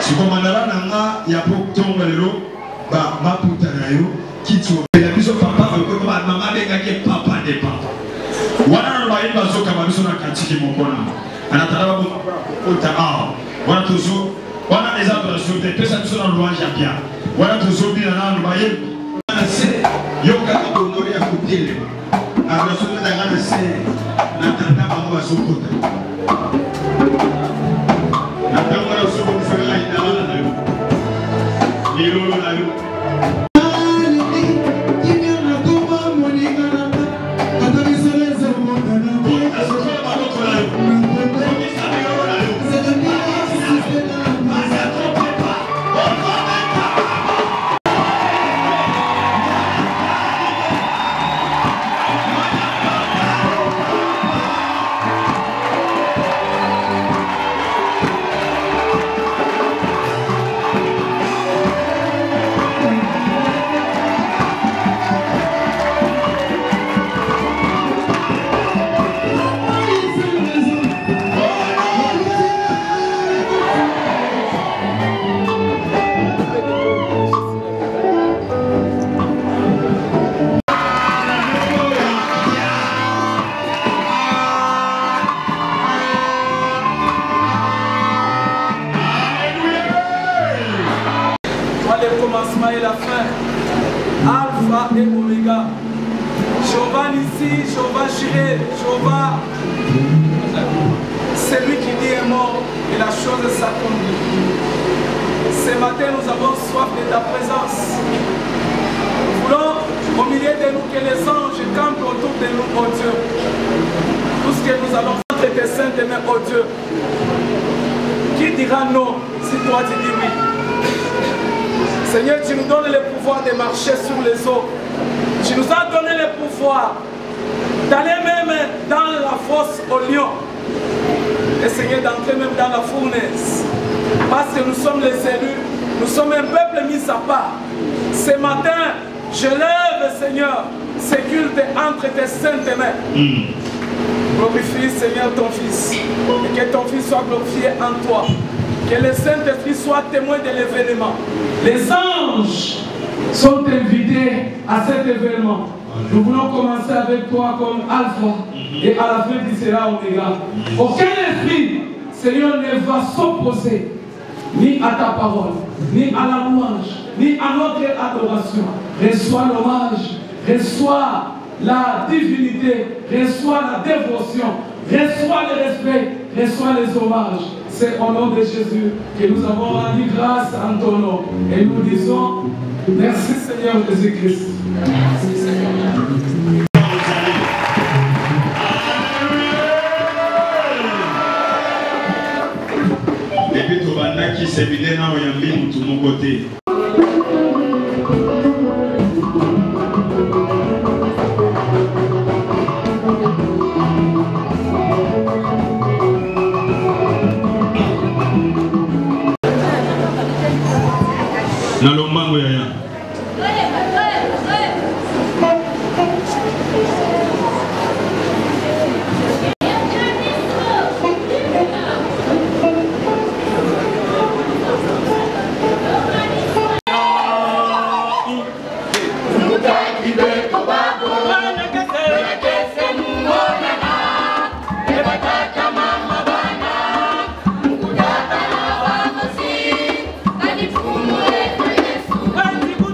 Si vous avez un peu qui tu la biso papa ko ba mama de ngake papa de papa wana no ba yimba zo kama biso na kantiki mokona anataka ko ota ah wana tuzo wana les arbres sur des pesa biso na louange ya bien wana tuzo bien na no ba yimba se yo ka ko no ya kutile ara so na ngana se na tanda ba ba so kota na tanga so ko fela ina na yo ni lo na yo. Et la fin, Alpha et Omega, Jéhovah Nissi, Jéhovah Jireh, Jéhovah, celui qui dit est mort et la chose s'accomplit. Ce matin, nous avons soif de ta présence. Nous voulons au milieu de nous que les anges campent autour de nous, oh Dieu. Tout ce que nous allons faire de tes saintes mains, oh Dieu. Qui dira non si toi tu dis oui? Seigneur, tu nous donnes le pouvoir de marcher sur les eaux. Tu nous as donné le pouvoir d'aller même dans la fosse au lion. Et Seigneur, d'entrer même dans la fournaise. Parce que nous sommes les élus, nous sommes un peuple mis à part. Ce matin, je lève, Seigneur, ce culte entre tes saintes mains. Glorifie, Seigneur, ton Fils. Et que ton Fils soit glorifié en toi. Que le Saint-Esprit soit témoin de l'événement. Les anges sont invités à cet événement. Nous voulons commencer avec toi comme Alpha et à la fin tu seras Oméga. Aucun esprit, Seigneur, ne va s'opposer ni à ta parole, ni à la louange, ni à notre adoration. Reçois l'hommage, reçois la divinité, reçois la dévotion, reçois le respect, reçois les hommages. C'est au nom de Jésus que nous avons rendu grâce en ton nom. Et nous disons, merci Seigneur Jésus-Christ. Merci Seigneur. Et puis tout le monde qui s'est vidé dans le tout mon côté. Na lombango ya ya. Thank you.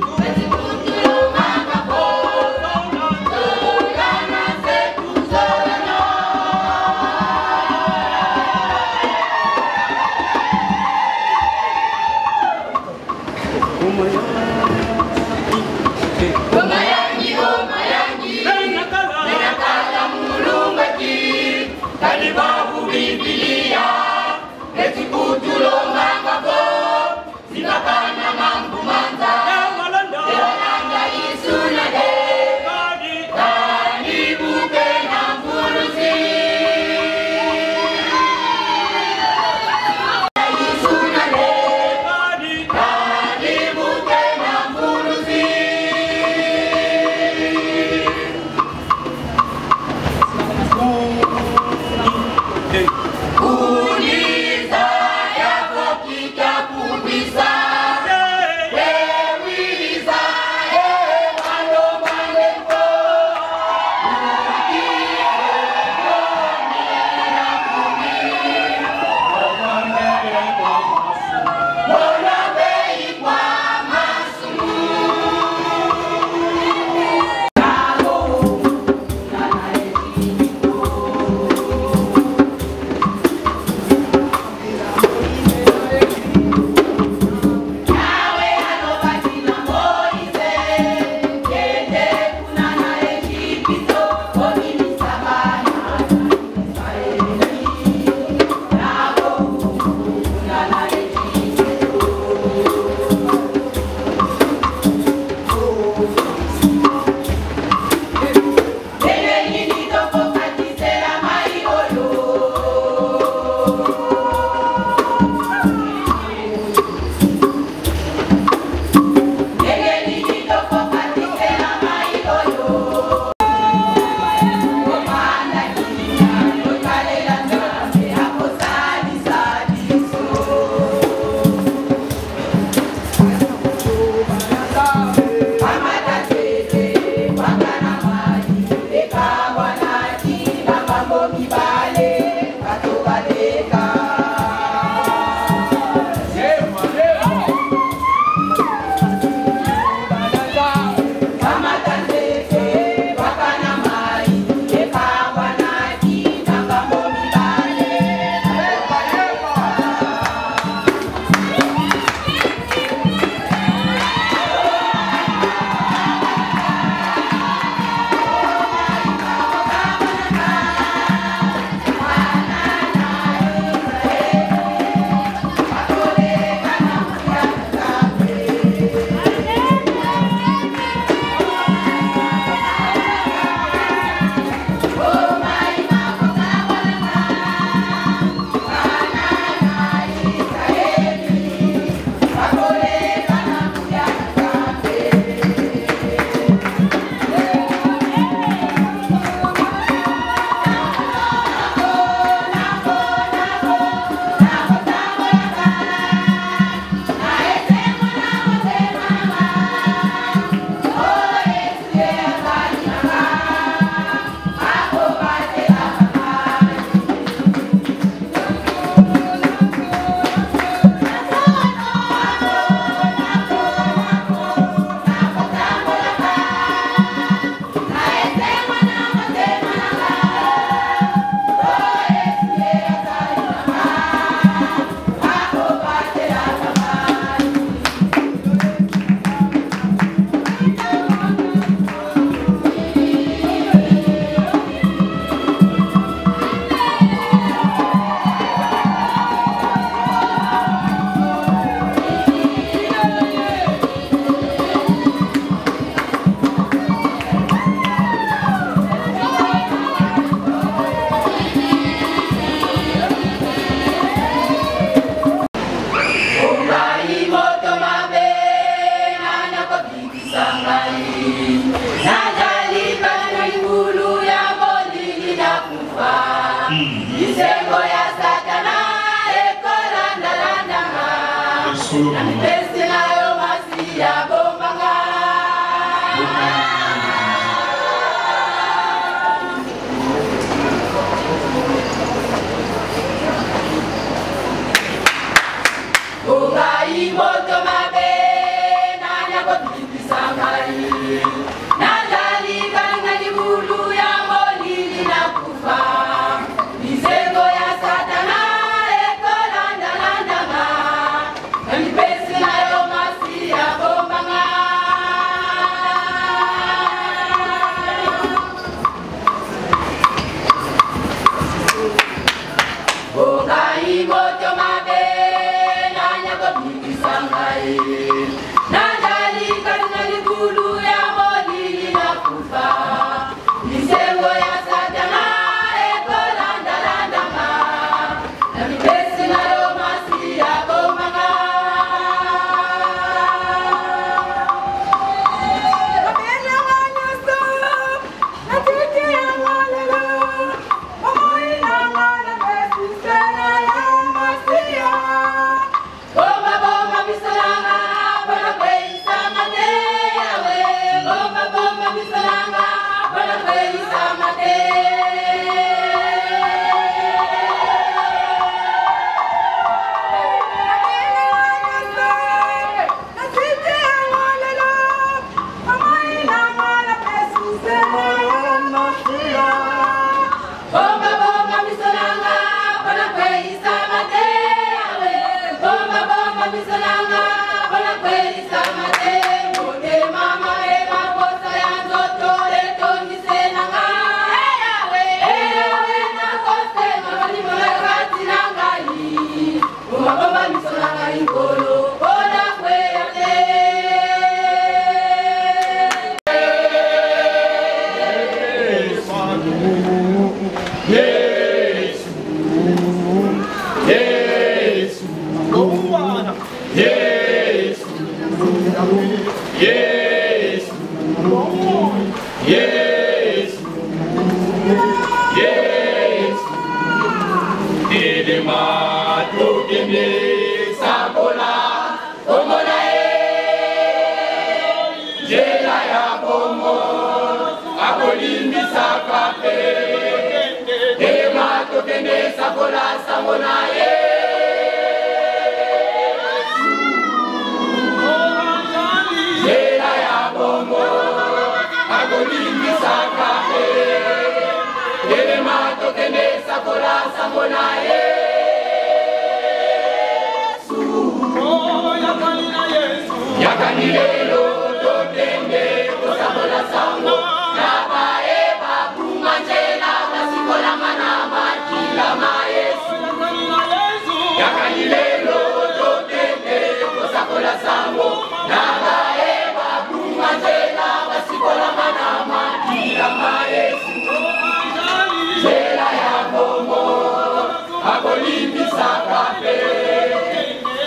solo mama.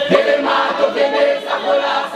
Ele mato que nessa bola,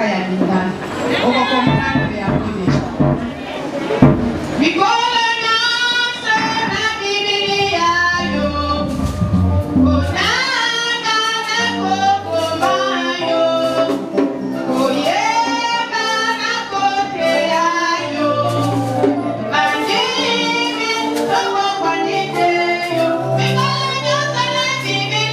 kaka ya bingana. Oko comprendre ya kone. Mikolo nyonso na Biblia yo. Konanga na kokoma yo. Koyeba na koteya yo. Bandimi toko kwanite yo. Mikolo nyonso na Biblia.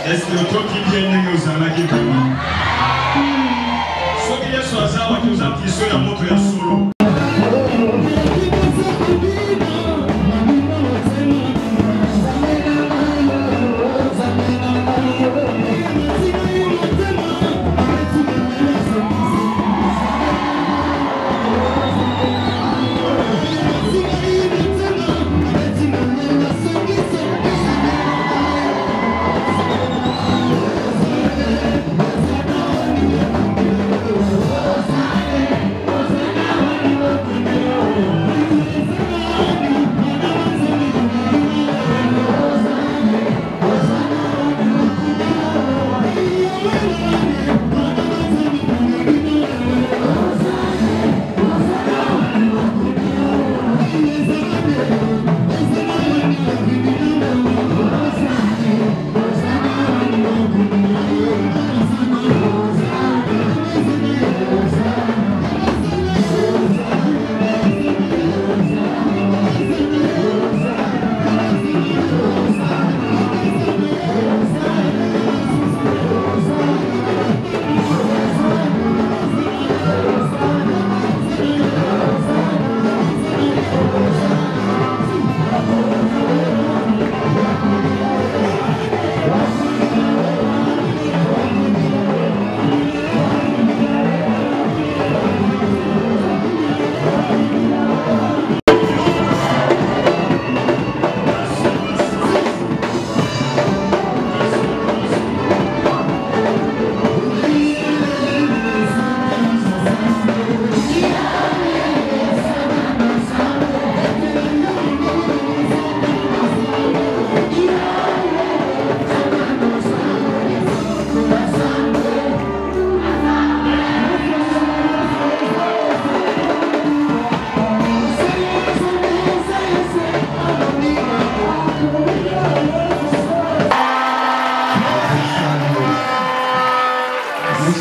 Est-ce que toi qui viens de nous en dire vraiment? Soit qu'il y a soit ça, ou qu'il y a un petit soin à montrer à solo.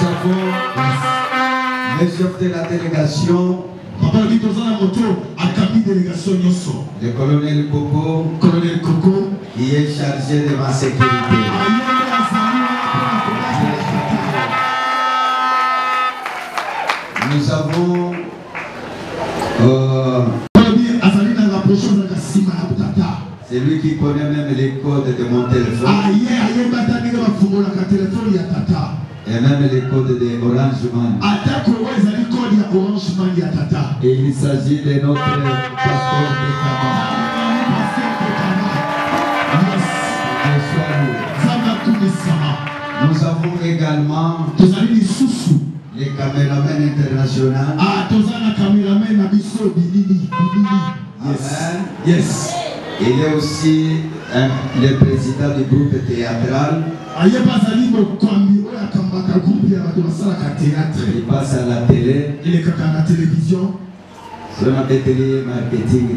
avons les chefs de la délégation, le colonel Coco, qui est chargé de ma sécurité. Nous avons c'est lui qui connaît même les codes de mon téléphone. Et même les codes de Orange Money. Et il s'agit de notre pasteur de Kama. Nous avons également les caméramans internationaux. Amen. Yes. Il est aussi le président du groupe théâtral. Il passe à la télé. Il est à la télévision. C'est un télé marketing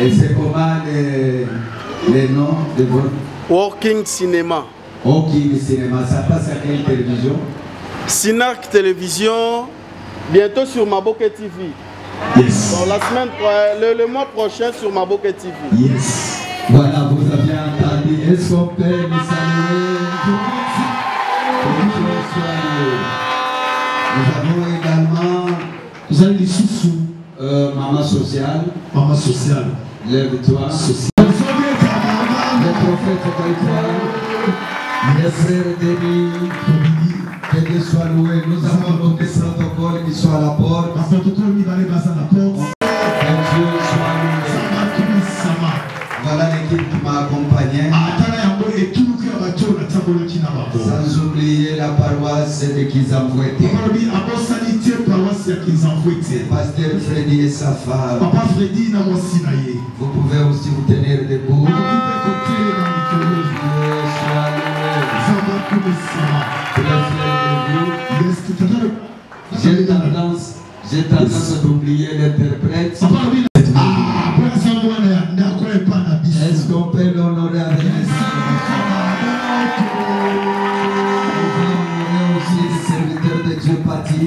et c'est comment les noms de votre Working Cinéma. Working Cinéma, ça passe à quelle télévision? Sinac Télévision, bientôt sur Maboke TV. Yes. Donc, la semaine, le mois prochain sur Maboke TV. Yes. Voilà, vous avez entendu. Est-ce qu'on peut les saluer? Nous avons également vous avez des sous-sous. Maman Sociale. Maman Sociale. Lève-toi. Le prophète Baïtoile. Les frères Denis. Que Dieu soit loué. Nous avons nos protocoles qui sont à la porte. Que Dieu soit loué. Voilà l'équipe qui m'a accompagné. Sans oublier la paroisse de Kizamfouete. Pasteur Freddy et sa femme. Papa Freddy na mwasi na ye. Vous pouvez aussi vous tenir debout. J'ai tendance d'oublier l'interprète. Est-ce qu'on peut l'honorer avec aussi les serviteurs de Dieu Pati.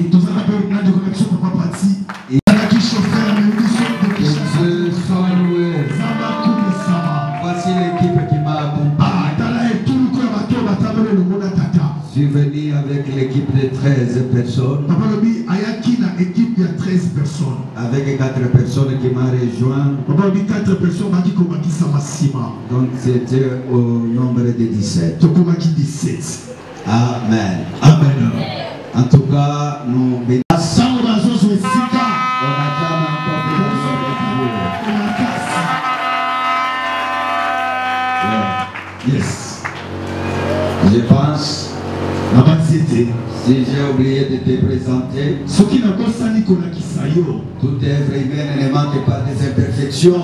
Voici l'équipe qui m'a accompagné. Je suis venu avec l'équipe de 13 personnes. Avec 4 personnes qui m'ont rejoint. Donc c'était au nombre de 17. Amen. Amen. En tout cas, nous bénissons. Yes. Je pense, si j'ai oublié de te présenter, toute œuvre humaine ne manque pas des imperfections.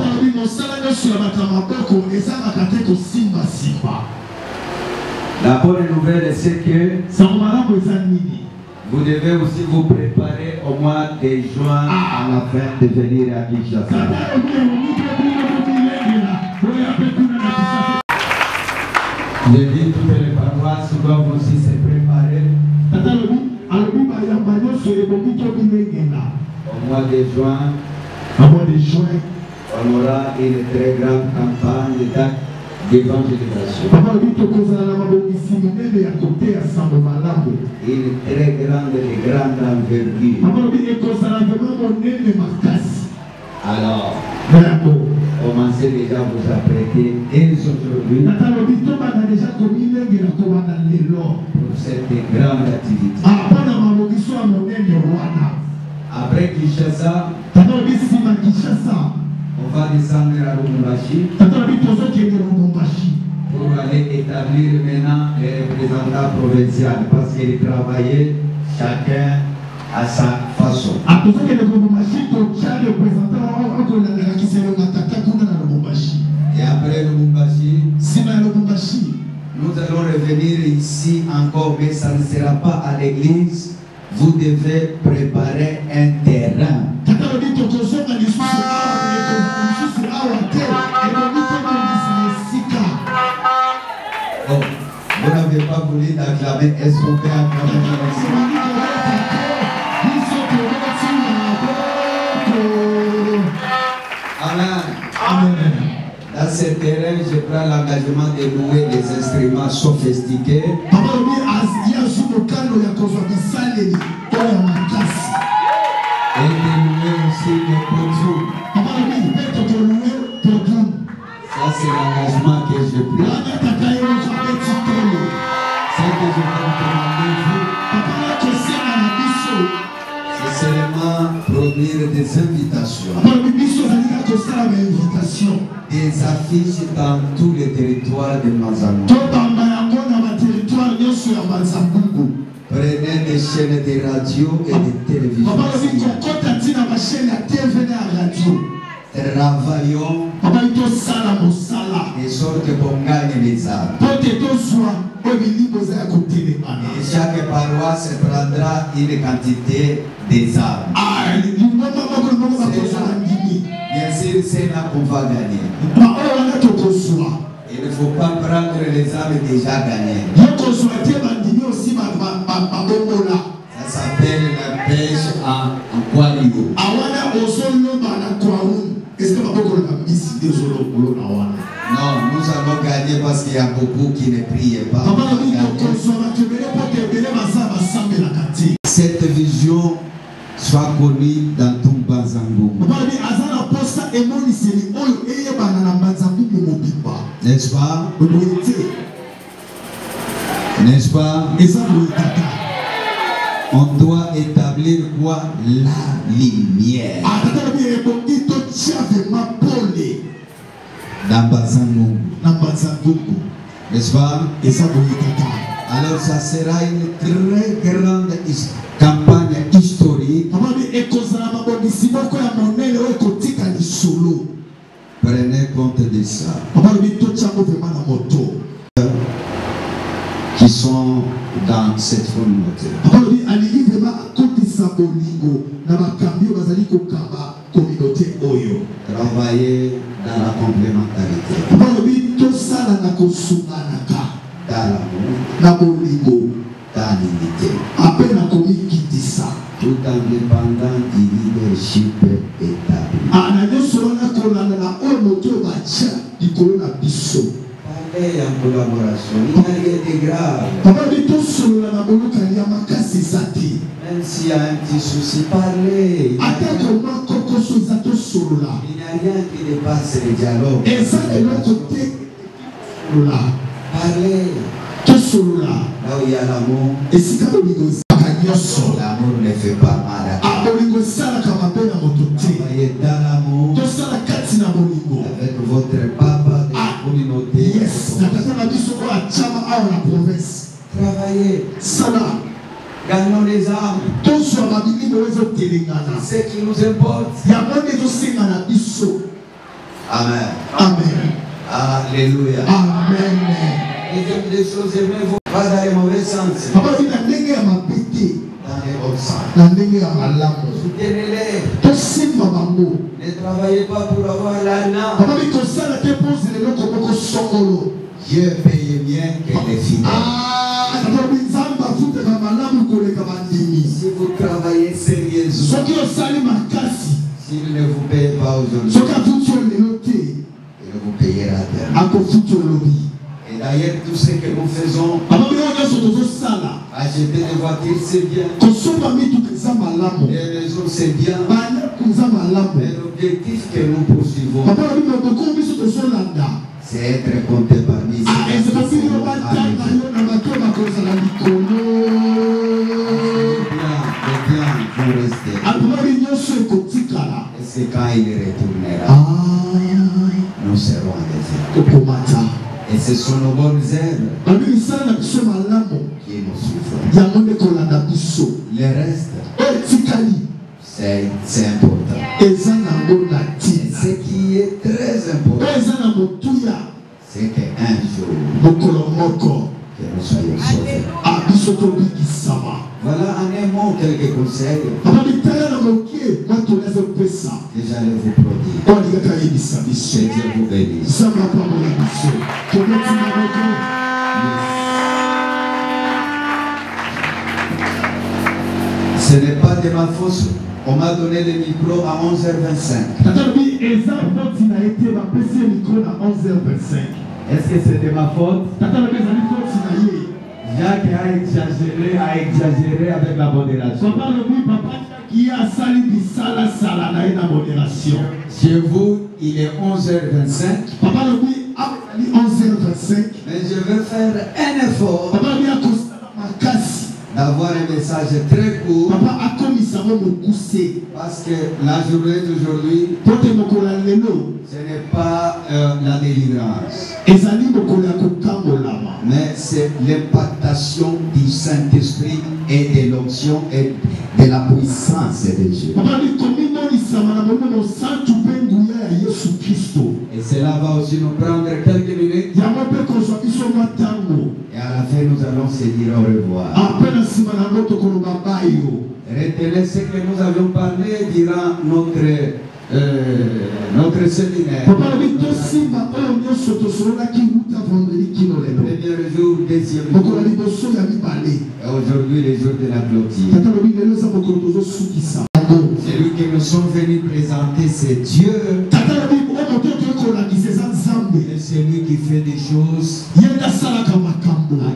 La bonne nouvelle c'est que vous devez aussi vous préparer au mois de juin à la fin de venir à Kinshasa. Je dis toutes les paroisses doivent aussi se préparer. Au mois de juin, on aura une très grande campagne d'évangélisation. Une très grande envergure. Alors, commencez déjà à vous apprêter dès aujourd'hui pour cette grande activité. Après Kinshasa, on va descendre à Lubumbashi pour aller établir maintenant les représentants provinciaux parce qu'ils travaillaient chacun à sa façon. Et après Lubumbashi, nous allons revenir ici encore, mais ça ne sera pas à l'église. Vous devez préparer un terrain. la main. Est-ce qu'on peut acclamer le Seigneur? Amen. Amen. Dans ce terrain, je prends l'engagement de louer des instruments sophistiqués. Et de louer aussi les poteaux. Ça, c'est l'engagement que je prends. C'est que je vais vous c'est seulement produire des invitations. Des affiches dans tous les territoires de Mazamou. Prenez des chaînes de radio et de télévision. Travaillons de sorte qu'on gagne les âmes. Et chaque paroisse prendra une quantité des âmes. Bien sûr, c'est là qu'on va gagner. Il ne faut pas prendre les âmes déjà gagnées. Ça s'appelle la pêche en Kwaligo. Non, nous allons gagner parce qu'il y a beaucoup qui ne prient pas. Cette vision soit connue dans tout Bazango. N'est-ce pas? N'est-ce pas? On doit établir quoi? La lumière. Dans Bazango. N'est-ce pas? Alors ça sera une très grande campagne historique. Prenez compte de ça. Qui sont dans cette communauté. Travailler dans la complémentarité. Dans l'amour. Dans l'unité. Tout en dépendant du leadership établi. Parler en collaboration, il n'y a rien de grave. Même s'il y a un petit souci, parler. Il n'y a rien qui dépasse le dialogue. Parler. Là où il y a l'amour, l'amour ne fait pas mal. Travaillez dans l'amour avec votre papa de la communauté. Travaillez. Gagnons les âmes. Ce qui nous importe. Amen. Amen. Alléluia. Amen. Et des choses aimées vont pas dans les mauvais sens. Dans les bons sens. Soutenez-les. Ne travaillez pas pour avoir l'argent. Dieu paye bien que les fidèles. Si vous travaillez sérieusement, s'il ne vous paye pas aujourd'hui, il vous payera demain. Et d'ailleurs, tout ce que nous faisons, acheter des voitures, c'est bien. Les maisons, c'est bien. Mais l'objectif que nous poursuivons, c'est être compté parmi ceux et c'est quand il retournera, nous serons en désert. Et ce sont nos bonnes herbes qui nous suivront. Le reste, c'est important. Et ce qui est très important, c'est qu'un jour, que nous soyons sauvés. Voilà en un mot quelques conseils que j'allais vous prodiguer. Que Dieu vous bénisse. pas de ma faute. On m'a donné le micro à 11h25. Est-ce que c'était ma faute? Jacques a exagéré avec la modération. Chez vous, il est 11h25. Mais je veux faire un effort d'avoir un message très court. Parce que la journée d'aujourd'hui, ce n'est pas la délivrance. Mais c'est l'impactation du Saint-Esprit et de l'onction et de la puissance de Dieu. Et cela va aussi nous prendre quelques minutes. Et à la fin, nous allons se dire au revoir. Retenez ce que nous avions parlé durant notre séminaire. Le premier jour, deuxième jour. Et aujourd'hui, le jour de la clôture. Celui que nous sommes venus présenter, c'est Dieu. Et c'est lui qui fait des choses à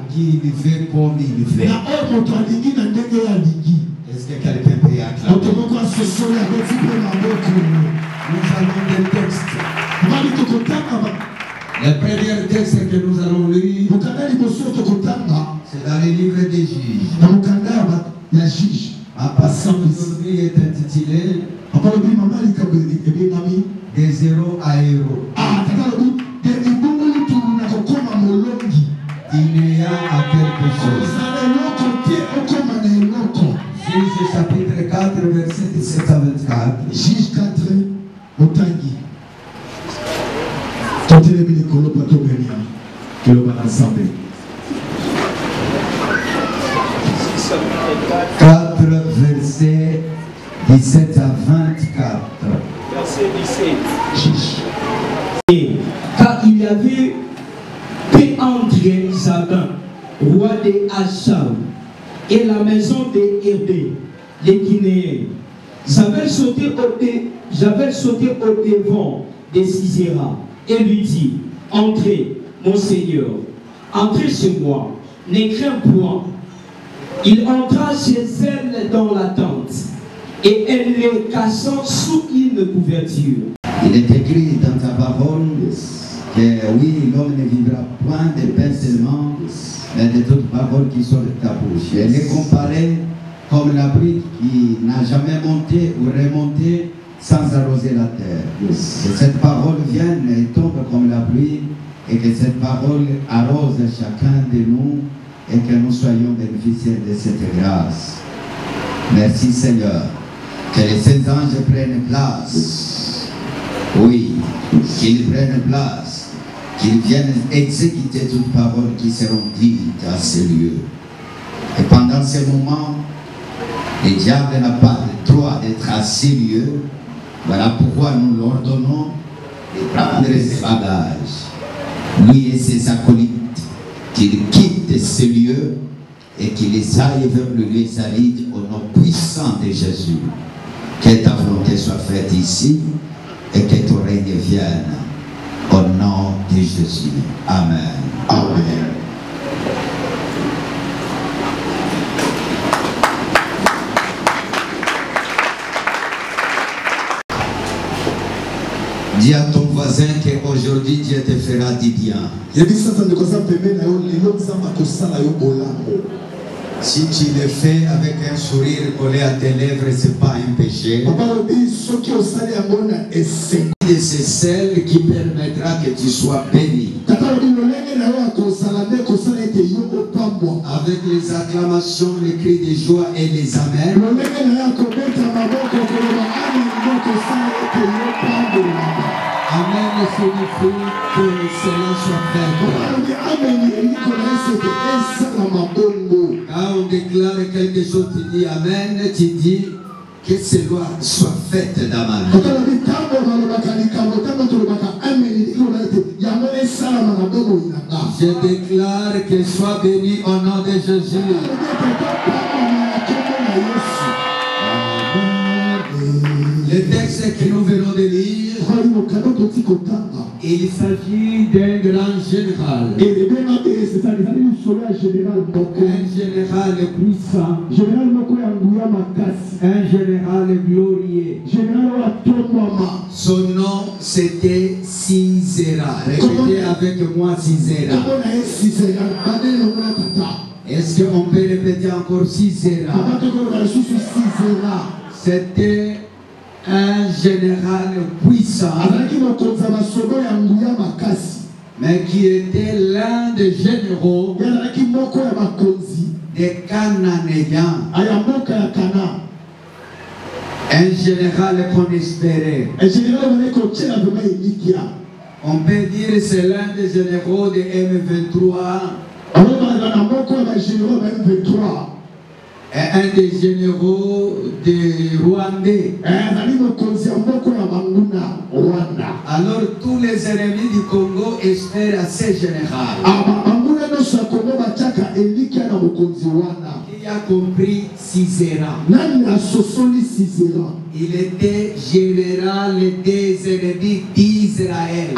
qui il fait comme il fait. Est-ce que quelqu'un peut acclamer? Nous avons des textes. Le premier texte que nous allons lire, c'est dans les livres des juges. Ma passage aujourd'hui est intitulée de zéro à héros. D'inéant à quelque chose. Juge chapitre 4, verset 17 à 24. Juge 4, Motangi. Totele mine kolo pato benia. Kilo bana sambe. 4, verset 17 à 24. Verset 17. Juge. Car il y avait André Zabin, roi de Achab, et la maison de Hérdé, les Guinéens. J'avais sauté au devant de Sisera et lui dit, entrez, mon Seigneur, entrez chez moi, ne crains point. Il entra chez elle dans la tente, et elle les cachant sous une couverture. Il est écrit dans ta parole que oui, l'homme ne vivra point de pain seulement, mais de toutes paroles qui sortent de ta bouche. Elle est comparée comme la pluie qui n'a jamais monté ou remonté sans arroser la terre. Que cette parole vienne et tombe comme la pluie, et que cette parole arrose chacun de nous, et que nous soyons bénéficiaires de cette grâce. Merci Seigneur. Que les saints anges prennent place. Oui, qu'ils prennent place. Qu'ils viennent exécuter toutes paroles qui seront dites à ce lieu. Et pendant ces moments, le diable n'a pas le droit d'être à ces lieux. Voilà pourquoi nous l'ordonnons de prendre ses bagages. Lui et ses acolytes, qu'ils quittent ce lieu et qu'ils aillent vers le lieu aride au nom puissant de Jésus. Que ta volonté soit faite ici et que ton règne vienne. Au nom de Jésus. Amen. Amen. Dis à ton voisin qu'aujourd'hui Dieu te fera du bien. Si tu le fais avec un sourire collé à tes lèvres, ce n'est pas un péché. Et c'est celle qui permettra que tu sois béni. Avec les acclamations, les cris de joie et les amens. Amen signifie que cela soit fait. Quand on déclare quelque chose, tu dis Amen, tu dis que cela soit fait dans ma vie. Je déclare que soit béni au nom de Jésus. ce que nous venons de lire, il s'agit d'un grand général. Un général puissant. Un général glorieux. Son nom c'était Sisera. Répétez avec moi Sisera. Est-ce qu'on peut répéter encore Sisera? C'était un général puissant, mais qui était l'un des généraux des Cananéens. Un général qu'on espérait. On peut dire que c'est l'un des généraux de M23. Et un des généraux des Rwandais. Alors tous les ennemis du Congo espèrent à ce général. Qui a compris Sisera? Il était général des ennemis d'Israël.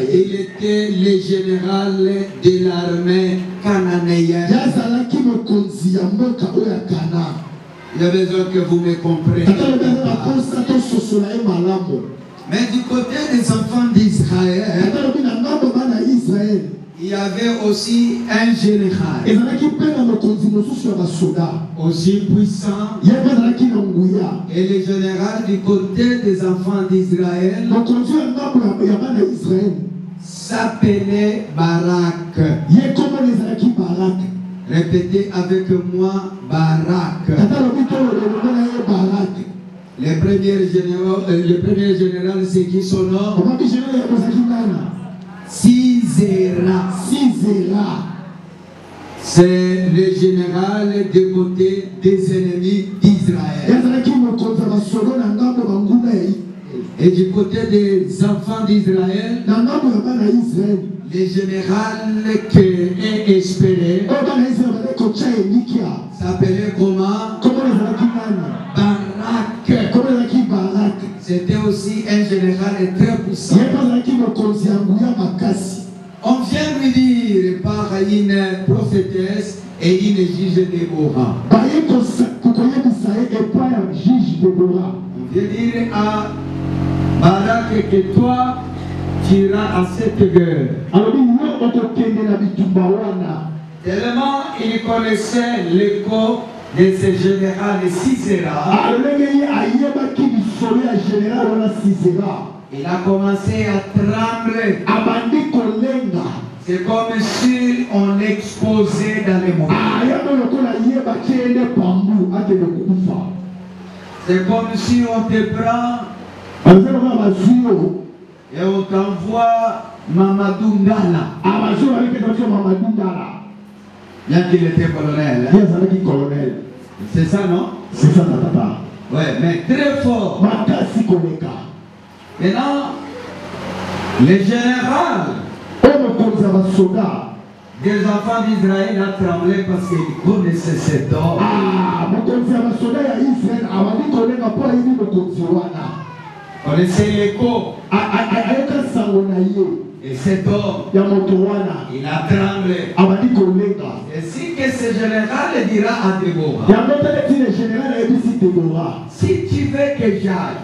Il était le général de l'armée cananéenne. Il y a besoin que vous me compreniez. Mais du côté des enfants d'Israël, il y avait aussi un général aussi puissant. Et le général du côté des enfants d'Israël s'appelait Barak. Répétez avec moi Barak. Le premier général, c'est qui son nom? Sisera. C'est le général du côté des ennemis d'Israël. Et du côté des enfants d'Israël, le général qui est espéré s'appelait comment? Barak. C'était aussi un général très puissant. On vient lui dire par une prophétesse et une juge Déborah. On vient dire à Barak que toi tu iras à cette guerre. Tellement il connaissait l'écho de ce général Sisera. Il a commencé à trembler. C'est comme si on exposait dans les mots. C'est comme si on te prend et on t'envoie Mamadou Ndala. Bien qu'il était colonel. C'est ça, non? C'est ça, papa. Ouais, mais très fort. Maintenant, le général des enfants d'Israël a tremblé parce qu'il connaissait cet homme. Connaissait l'écho. Et cet homme, il a tremblé. Et si que ce général dira à Déborah, si tu veux que j'aille,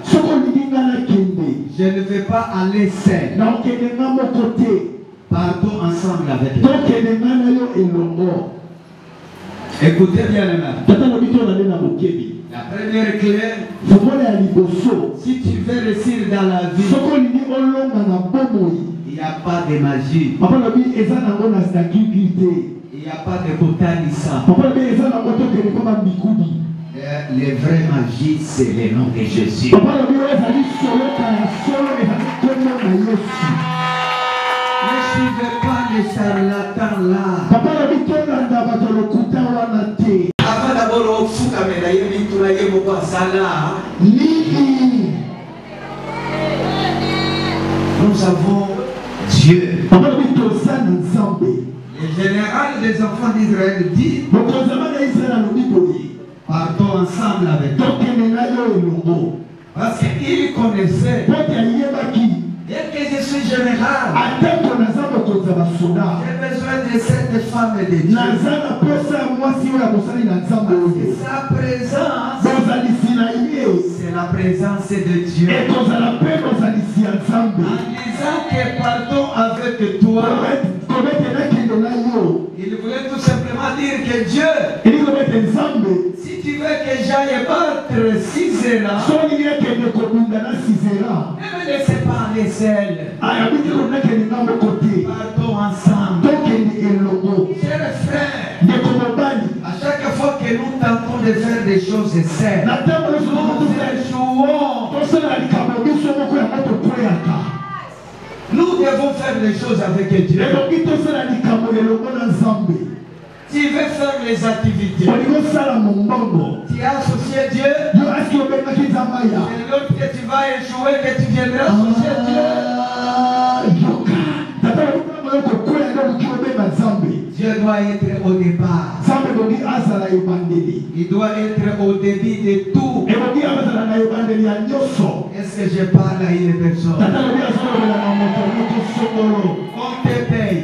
je ne vais pas aller seul. Partons ensemble avec lui. Écoutez bien les mains. La première clé, si tu veux réussir dans la vie, il n'y a pas de magie. Il n'y a pas de botanissa. Les vraies magies, c'est le nom de Jésus. Ne suivez pas les charlatans là. Avant d'abord, on fout la médaille, nous avons Dieu. Le général des enfants d'Israël dit, Partons ensemble avec toi. Parce qu'il connaissait. Bien que je suis général, j'ai besoin de cette femme de Dieu. Sa présence, c'est la présence de Dieu. En disant que partons avec toi, il voulait tout simplement dire que Dieu, si tu veux que j'aille battre Sisera, ne me laissez pas aller seul. Partons ensemble. Chers frères, à chaque fois que nous tentons de faire des choses saines, nous devons faire les choses avec Dieu. Tu veux faire les activités, tu as associé Dieu, et l'autre que tu vas échouer, que tu viendras associer Dieu. Dieu doit être au départ. Il doit être au début de tout. Est-ce que je parle à une personne? On te paye.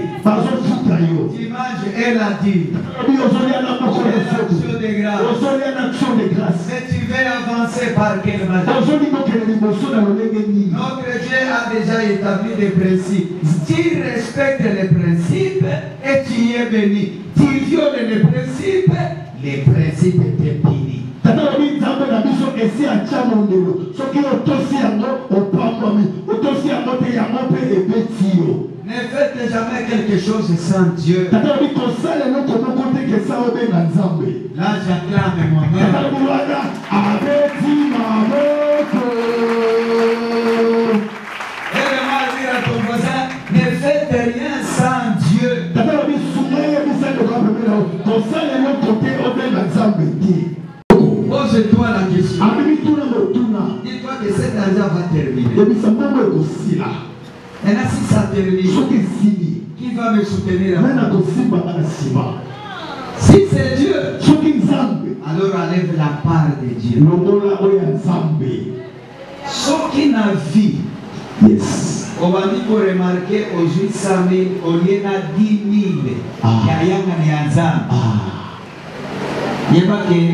Tu manges, elle a dit. Mais tu veux avancer par quelle manière? Notre Dieu a déjà établi des principes. Tu respectes les principes et tu es béni. Tu violes les principes te punissent. Ne faites jamais quelque chose sans Dieu. Là, j'acclame moi-même. Aide-moi à dire à ton voisin, ne faites rien sans Dieu. Pose-toi la question. Dis-toi que cet argent va terminer. Et là, si ça termine, qui va me soutenir? Si c'est Dieu, alors enlève la part de Dieu. Ce qui n'a vu, on va dire pour remarquer aujourd'hui 100 000, au lieu de 10 000, il y a que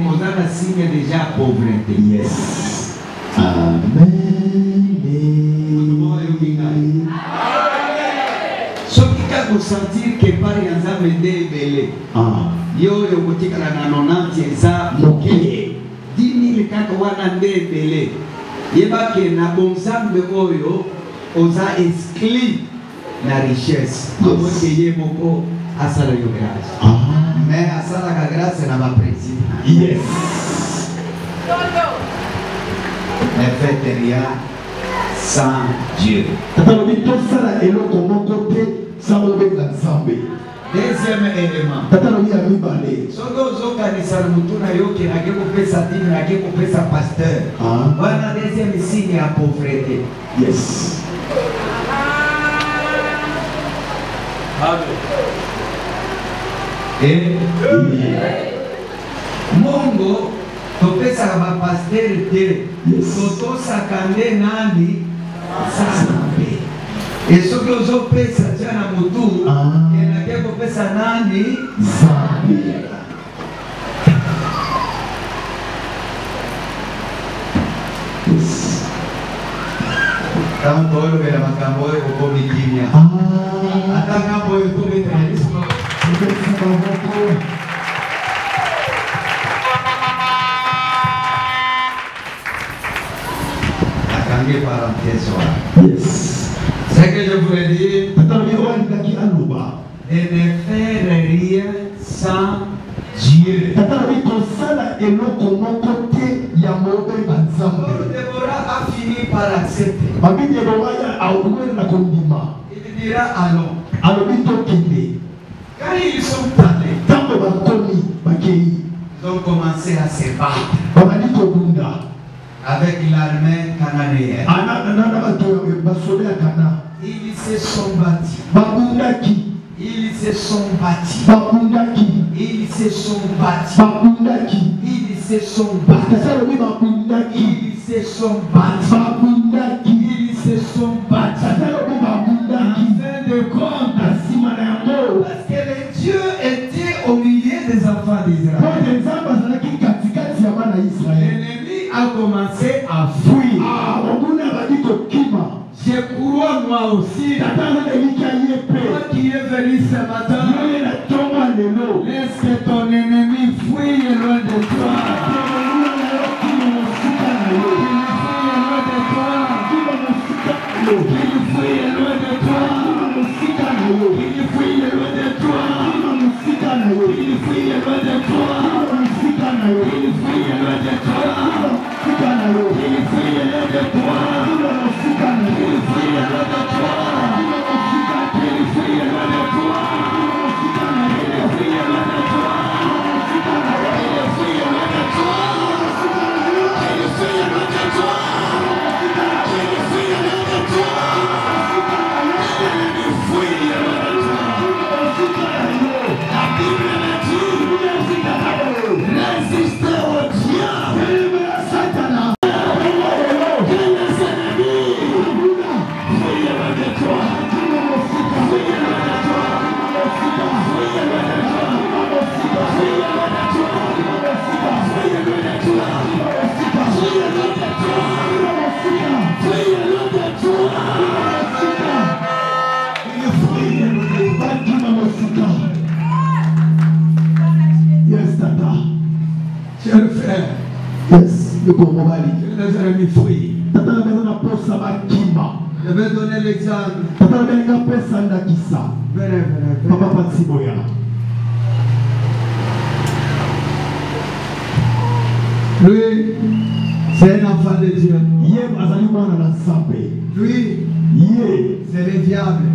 on a le signe déjà pauvreté. Yes. Amen. Ce qui va vous sentir que par exemple des belés. Yo yo botika na 90 za moke. 10 000 kaka wana des belés. Yeba que na bonsambe oyo oza exclu la richesse. Comme que yemoko asala yo grâce. Mais asala ka grâce na ba principe. Yes. Ne faites rien sans Dieu. Deuxième élément. Voilà deuxième signe à pauvreté. Yes. Et Mongo, topesa ba pasteur de Soto sakande nani sasambe. Et ce que vous avez fait, c'est un moutou. Et la guerre vous fait ça nani zambi. Quand on voit la macambo et au comitimia. Attends, on peut tout mettre. Parenthèse. Yes. C'est que je voulais dire, ne faire rien sans Dieu. Déborah a fini par accepter. Il dira allons. Quand ils sont allés, ils ont commencé à se battre avec l'armée cananéenne. Ils se sont battus. Ils se sont battus. Ils se sont battus. Ils se sont battus. Ils se sont battus. Ils se sont battus. En fin de compte, parce que le Dieu était au milieu des enfants d'Israël. L'ennemi a commencé à fuir. Je crois moi aussi. Toi qui es venu ce matin, laisse que ton ennemi fuit loin de toi. Je vais donner l'exemple. Lui, c'est un enfant de Dieu. Lui, c'est le diable.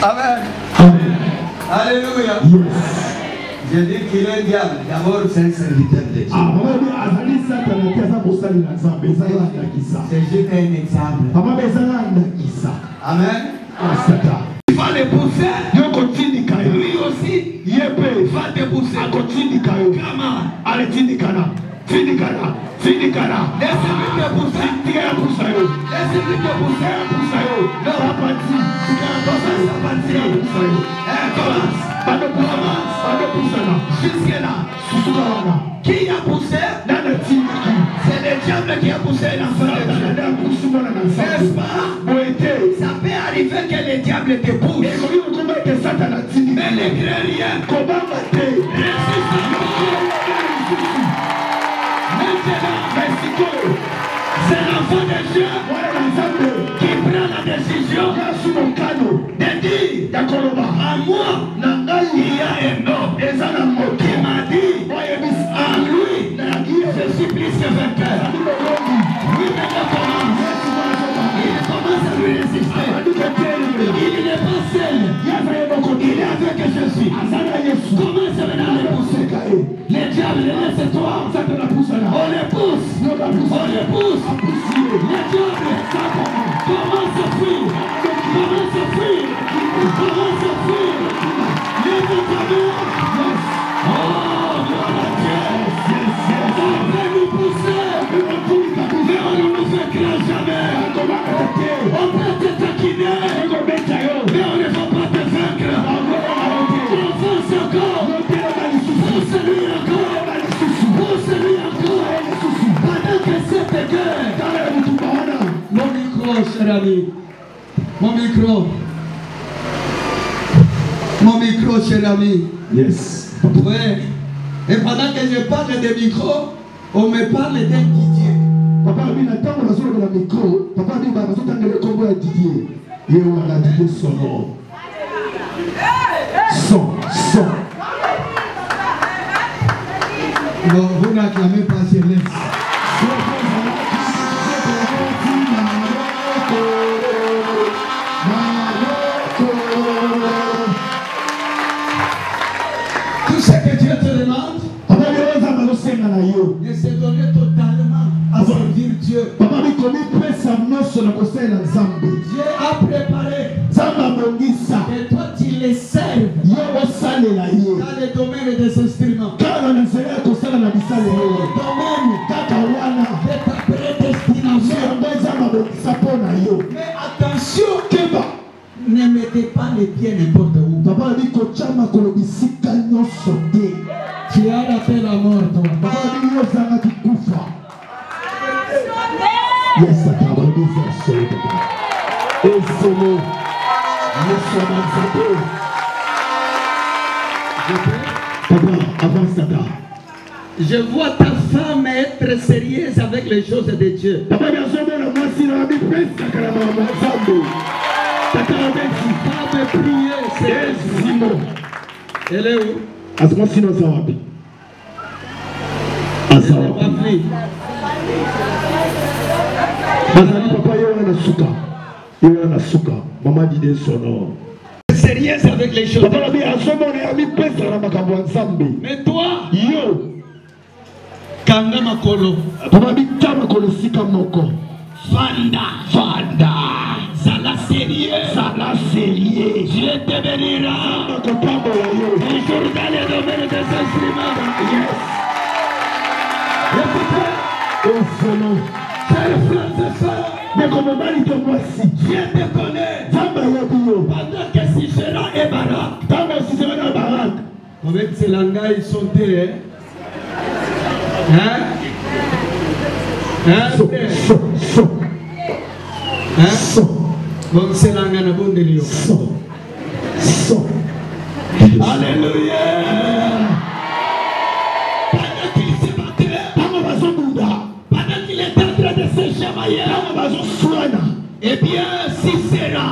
Amen. Alléluia. Je dis qu'il est diable. D'abord, c'est un serviteur de Dieu. C'est juste un exemple. Amen. Il va le pousser. Lui aussi, il va te pousser. Comment? Laisse-lui te pousser. Laisse-lui te pousser. Jusque-là. Qui a poussé? C'est le diable qui a poussé l'enfant de Dieu. N'est-ce pas? Ça peut arriver que le diable te pousse. Mais ne crains rien. Maintenant, c'est l'enfant de Dieu qui prend la décision de dire à moi, il y a un homme qui m'a dit en lui, je suis plus que vainqueur. Oui, mais il commence à lui résister. Il n'est pas seul. Il est avec Jésus. Commence maintenant à le pousser. Les diables, laisse-toi. On les pousse. Les diables, commence à fuir. Lève ta main. Oh, gloire à Dieu. On peut nous pousser, mais on ne nous vaincra jamais. On peut te taquiner, mais on ne va pas te vaincre. On fonce encore. Pousse-lui encore. Pendant que cette guerre. Mon micro, cher ami. Mon micro, cher ami. Yes. Ouais. Et pendant que je parle de micro, on me parle d'un Didier. Papa, il a tant de la micro. Papa, il a besoin de combo à Didier. Et on a Didier sonore. Son. Non, vous n'acclamez pas sur les. Tout ce que Dieu te demande, de se donner totalement à servir Dieu. Dieu a préparé que toi tu les serves. pieds n'importe où. Papa dit que chama kolobisika nyonso te. Tu as raté la mort, toi. Papa dit yo zanga kikufa. Yes, tata, on dit ça seul, papa. Et c'est le Papa, avance, tata. Je vois ta femme être sérieuse avec les choses de Dieu. Papa, bien sûr, moi, si l'on a mis presque à la maman, tata, Va me prier, c'est Simon. Elle est où? À ce moment, sinon, ça va bien. Ah, ça va bien. Bazali, papa, il y a un souka. Il y a un souka. Maman dit des sonores. Sérieuse avec les choses. Papa, la vie, à ce moment, on a mis presque à la maman, ensemble. Mais toi, Yo. Kanga Makolo. Papa, dit, kama kolo sika moko. Fanda. Zala sérieux. Dieu te bénira. Un jour dans les domaines des instruments. Yes. Écoutez, au fond, chers frères et sœurs, mais comme mari que moi si Dieu te connaît. pendant que Sisera et Barak. Tant que Sisera et Barak. Avec ces langages, ils sont terres. Hein? Bon, c'est langages na bon délire. Alléluia. Pendant qu'il est en train de se chamailler, eh bien, Sisera,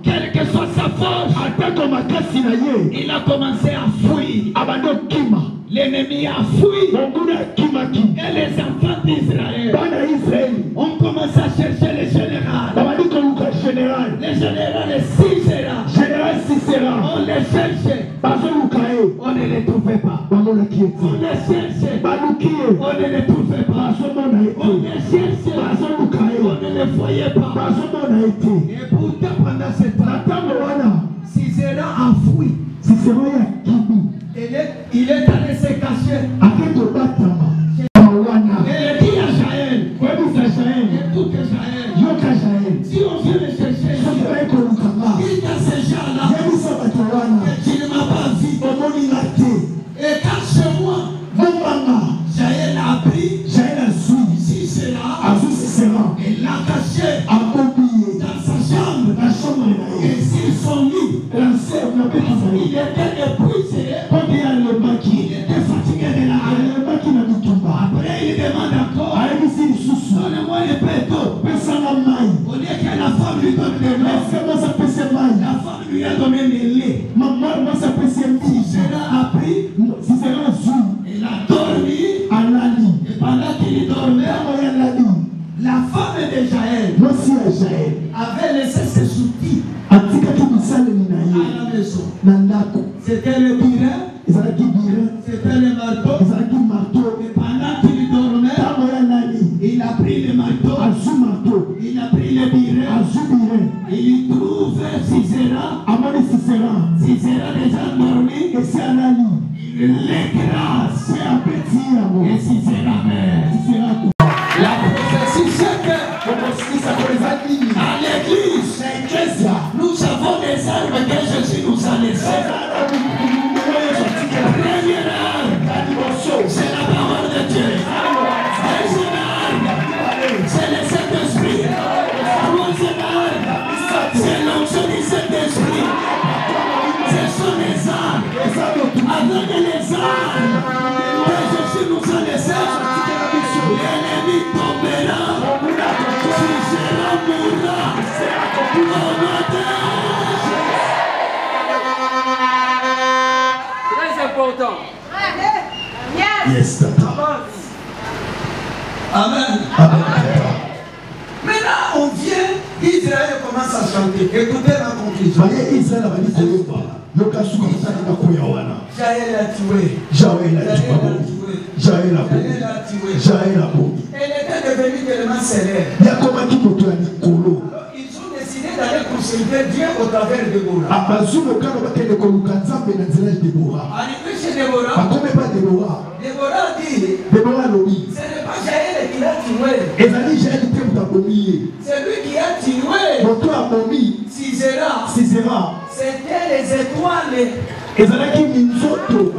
quelle que soit sa force, il a commencé à fuir. L'ennemi a fui. Et les enfants d'Israël ont commencé à chercher les généraux. Les généraux Sisera. On les cherchait. On ne les trouvait pas. On les cherchait. On ne les trouvait pas. On les cherchait. On ne les voyait pas. Et pourtant pendant ce temps, Sisera a fui. Il est allé se cacher. Et il dit à Jaël, écoute Jaël, si on vient le chercher, il y a ces gens-là, et tu ne m'as pas vu. Et quand chez moi, Jaël a pris, Sisera, et l'a caché dans sa chambre. Et s'ils sont mis, il était épuisé, il était fatigué de la haine. Après il demande encore, donnez-moi le péto. Au lieu que la femme lui donne de l'eau, la femme lui a donné le lait. Sisera a pris, il a dormi, et pendant qu'il dormait, la femme de Jaël avait laissé ses outils à la maison. C'était le burin, c'était le marteau. Et pendant qu'il dormait, il a pris le marteau, il a pris le burin, il trouve Sisera déjà dormi, il l'écrase, et Sisera meurt. La prophétie c'est que à l'église, nous avons des armes que Jésus nous a laissées. Première arme, c'est la parole de Dieu. Deuxième arme, c'est le Saint-Esprit. Troisième arme, c'est l'onction du Saint-Esprit. Ce sont les armes. Avec les armes que Jésus nous a laissées, l'ennemi tombera. Sisera mourra. Très important. Yes, tata. Amen. Maintenant, on vient, Israël commence à chanter. Écoutez la conclusion. Jaël a tué. Elle était devenue tellement célèbre. Ils ont décidé d'aller consulter Dieu au travers de Déborah. Arrivé chez Déborah, Déborah dit, ce n'est pas Jaël qui l'a tué. C'est lui qui a tué Sisera. C'est les étoiles. ezalaki minzoto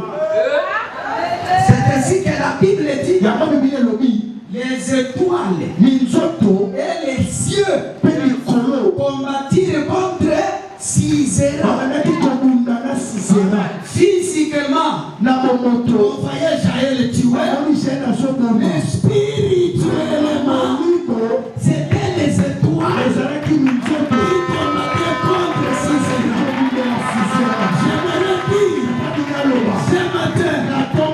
C'est ainsi que la Bible dit. yango biblia elobi Les étoiles minzoto et les cieux mpe likolo combattirent contre Sisera. babandaki kobunda na Sisera Physiquement, na momoto on voyait Jaël tuer. bayoni Jaël azoboma Mais spirituellement, c'était les étoiles ezalaki minzoto qui combattaient contre Sisera. J'aimerais dire ce matin, ton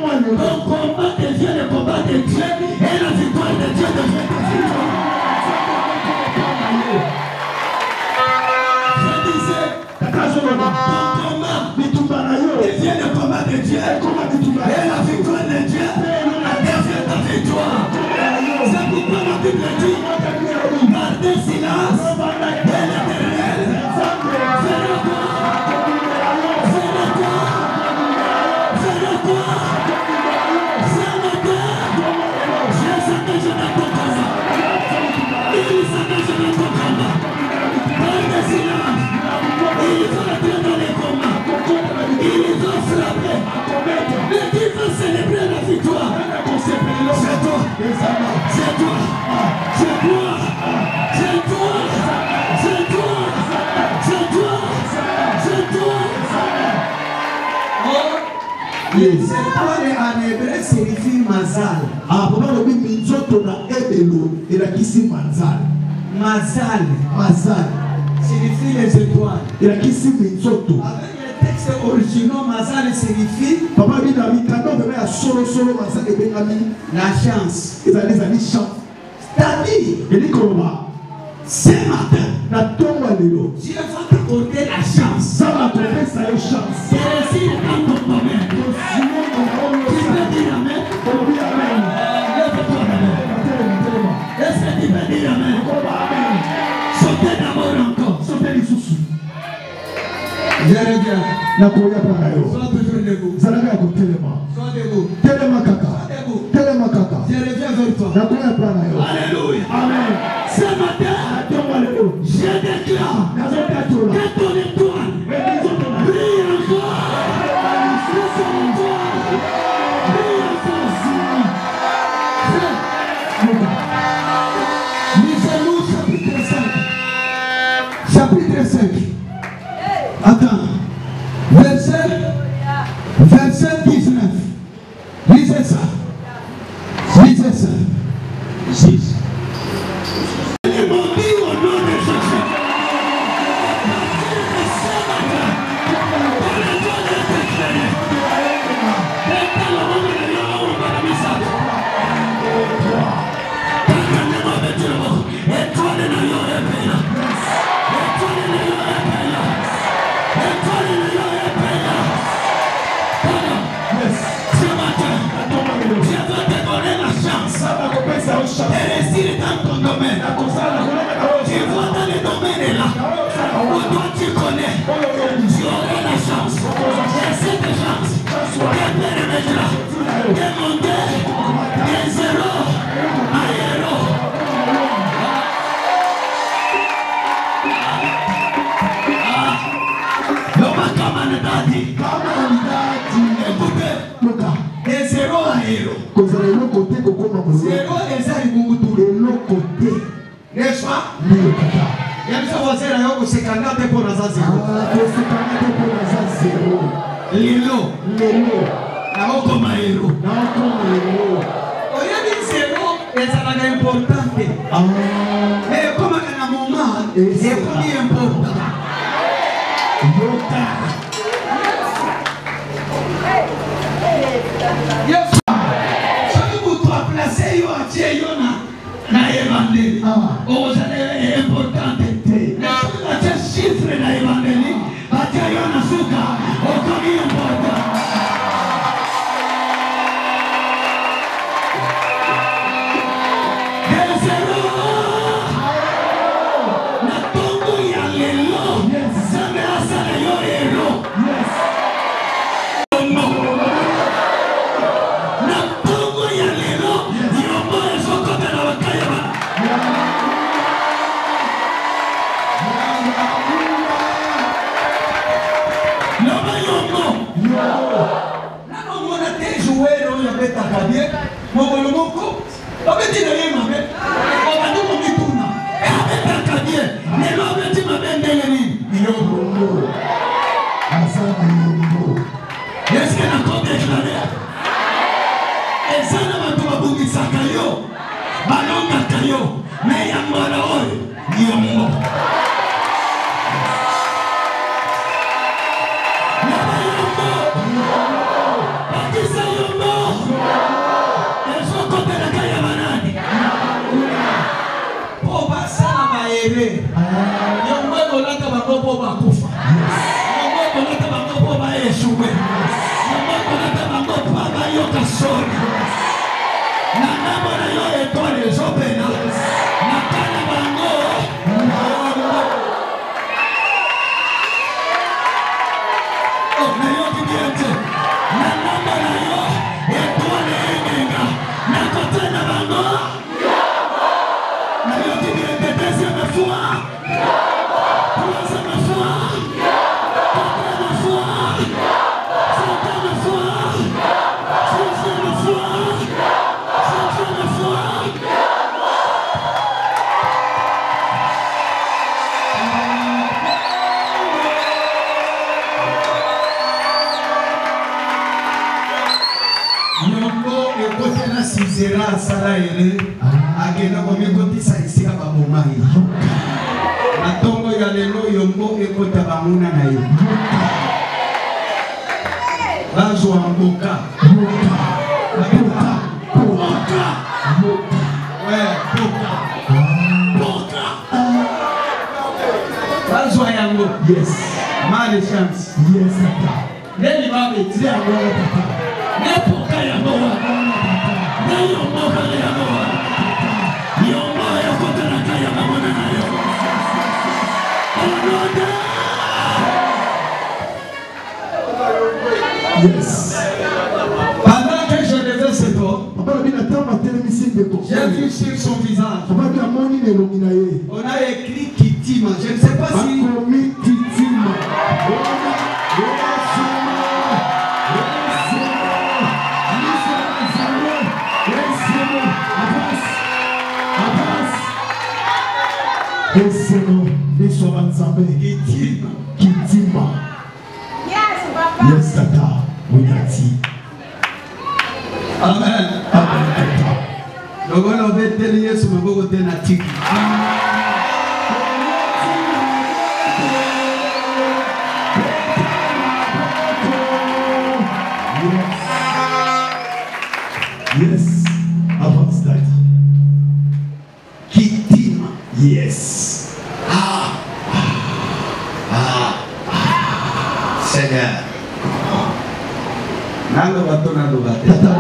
combat devient le combat de Dieu et la victoire de Dieu devient ta victoire. Je disais, ton combat devient le combat de Dieu et la victoire de Dieu devient ta victoire. C'est pourquoi la Bible dit, gardez silence et l'Éternel fera quoi? Célébrer la victoire. C'est toi. C'est toi. C'est toi. C'est toi. C'est toi. C'est toi. C'est toi. Les étoiles en hébreu signifient mazal. Ah, papa lobi minzoto na ebelo elakisi manzal. Mazal signifie les étoiles. Elakisi minzoto. Avec les textes originaux, mazal signifie Papa bi na mikando bebe ya solo manzal ebengami la chance. ezali chance. C'est-à-dire, Eli koloba ce matin, na tongo ya lelo Dieu va t'accorder la chance. Sala kopesa yo chance. C'est réussir dans ton domaine. Tu peux dire amen. Lève-toi d'abord. Est-ce que tu peux dire amen? Sautez d'abord encore. Sote lisusu Je reviens. nakoya mpona yo Sois toujours debout. zalaka ya kotelema Sois debout. telema kaka Sois debout. telema kaka Je reviens vers toi. nakoya mpona yo. Alléluia. Amen. Ce matin, tongo ya lelo je déclare nazotatola que ton étoile brille encore. Que son étoile brille encore. Lisez-nous chapitre 5. Chapitre 5. Attends. Verset 19. Lisez ça. Lisez ça. 6. Ils m'ont dit au nom de Jésus. Et réussir dans ton domaine. Tu vois dans les domaines là où toi tu connais, tu auras la chance. Et cette chance, de permettre de monter de 0 à héros. Écoutez, de 0 à héros. kozala eloko te kokoma moloko Zéro eza libungutu. eloko te N'est-ce pas? ndiyo kaka Yabisa wazela yoko sekanga te po naza zero. tosekanga te mpo naza zero Lelo lelo naokoma héros. naokoma lelo Oyebi zero ezalaka important te. Mais ekomaka na moment ekomi important. yoka Yesu soki moto aplace yo atie yo na évangile ozala importante te. Soki batie chiffre na évangile batie yo na suka okomi important. balongaka yo me yango na oyo yongo bakisa yongo ezokopelaka ya banani po basala mayele yongo ekolata bango po bakufa yongo ekolata bango po baeshuwe yongo ekolata bango po bayoka soni na ngambo na yo etwale ezopena na kana bango nayoki bien te na ngambo na yo etwale engenga na kote na bango nayoki bien te deuxième fois troisième fois quatrième fois cinquième fois sixième fois septième fois Nyongo ekotela sizera asala ere agenda komekotisa esika babomai na ntongo ya lelo yongo ekota bamuna na ye bazwa mboka bazwa yango yes malechance yes neni babeti yango papa nepoka yango wana neyomboka yango wana yongo ekotelaka ya bamona na yo onode yes pendant que je devais ce temps j'ai vu sur son visage on a écrit Kitima je ne sais pas si Kitima. Yes, Papa. Yes, Tata. Muyati. amen Amen, Tata. lokola obeteli yesu maboko te na tiki Yes. Avance, Daddy. Kitima Yes. Seigneur nalo bato nalo bate Tata.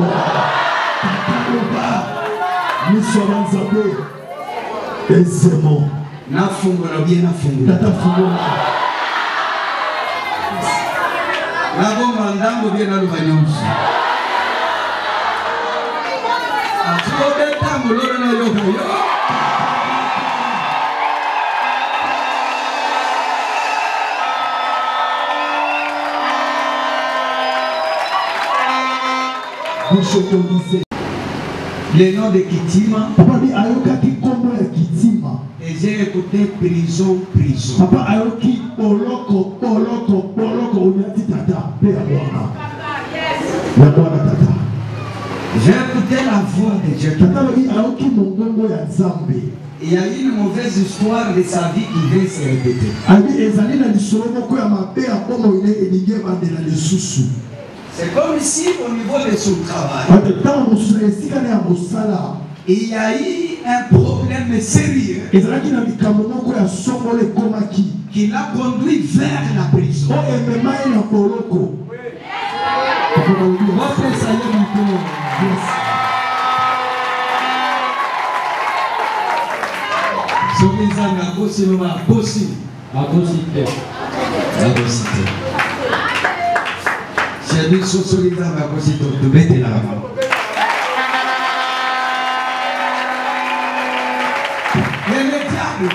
Nous sommes en Zambé. Et c'est bon. nafungola bien nafungola Tata Fumola. nabomba ndango bien naloba nyonso atobeta mololo na yoka yo le nom de Kitima Papa dit Ayoka kombo ya Kitima. et j'ai écouté prison Papa Ayoki poloko unyati tata. Pe ya Bwana. Ya Bwana tata. j'ai écouté la voix de Dieu Tata lobi Ayoki mongongo ya Nzambe. il y a une mauvaise histoire de sa vie qui vient se répéter Abi ezali na lisolo moko ya mabe ya bomo ile elingi ebandela lisusu. c'est comme ici au niveau de son travail Ate ntango mosusu na esika na ya mosala il y a eu un problème sérieux ezalaki na likambo moko ya songolo ekomaki qui l'a conduit vers la prison. oyo emema ye na boloko. Wapesa ye mikono. Yes. soki nzambe akosi loba akosi akosi te chez biso soki nzambe akosi tobetelaka mama mais le diable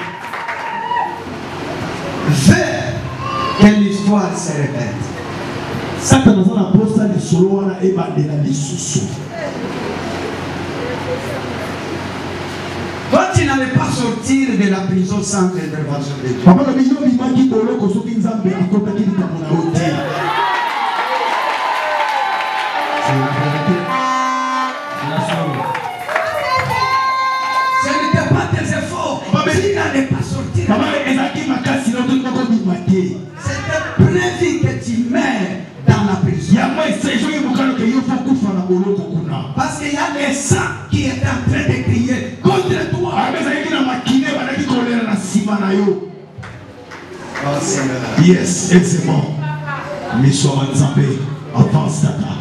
veut que l'histoire se répète. Satan aza na posa lisolo wana ebandela lisusu. Toi, tu n'allais pas sortir de la prison sans intervention de Dieu. Papa na biso bimaki boloko soki nzambe akotaki likambo na yo te. prévu que tu meurs dans la prison. Parce qu'il y a des sangs qui étaient en train de crier contre toi. Oh Seigneur. Yes, exactement. Mission Nzambe, avance tata.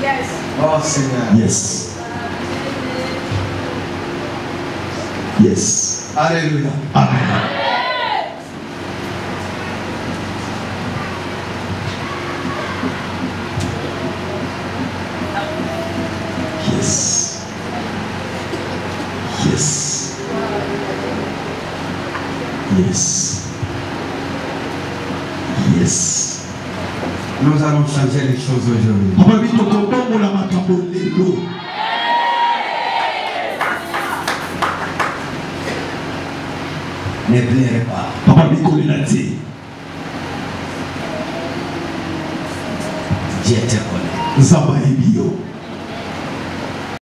Yes. Oh Seigneur. Yes. Yes. Alléluia. Amen. Yes. Yes. Yes. Yes. Nous allons changer les choses aujourd'hui. Ne pleurez pas. Dieu te connaît.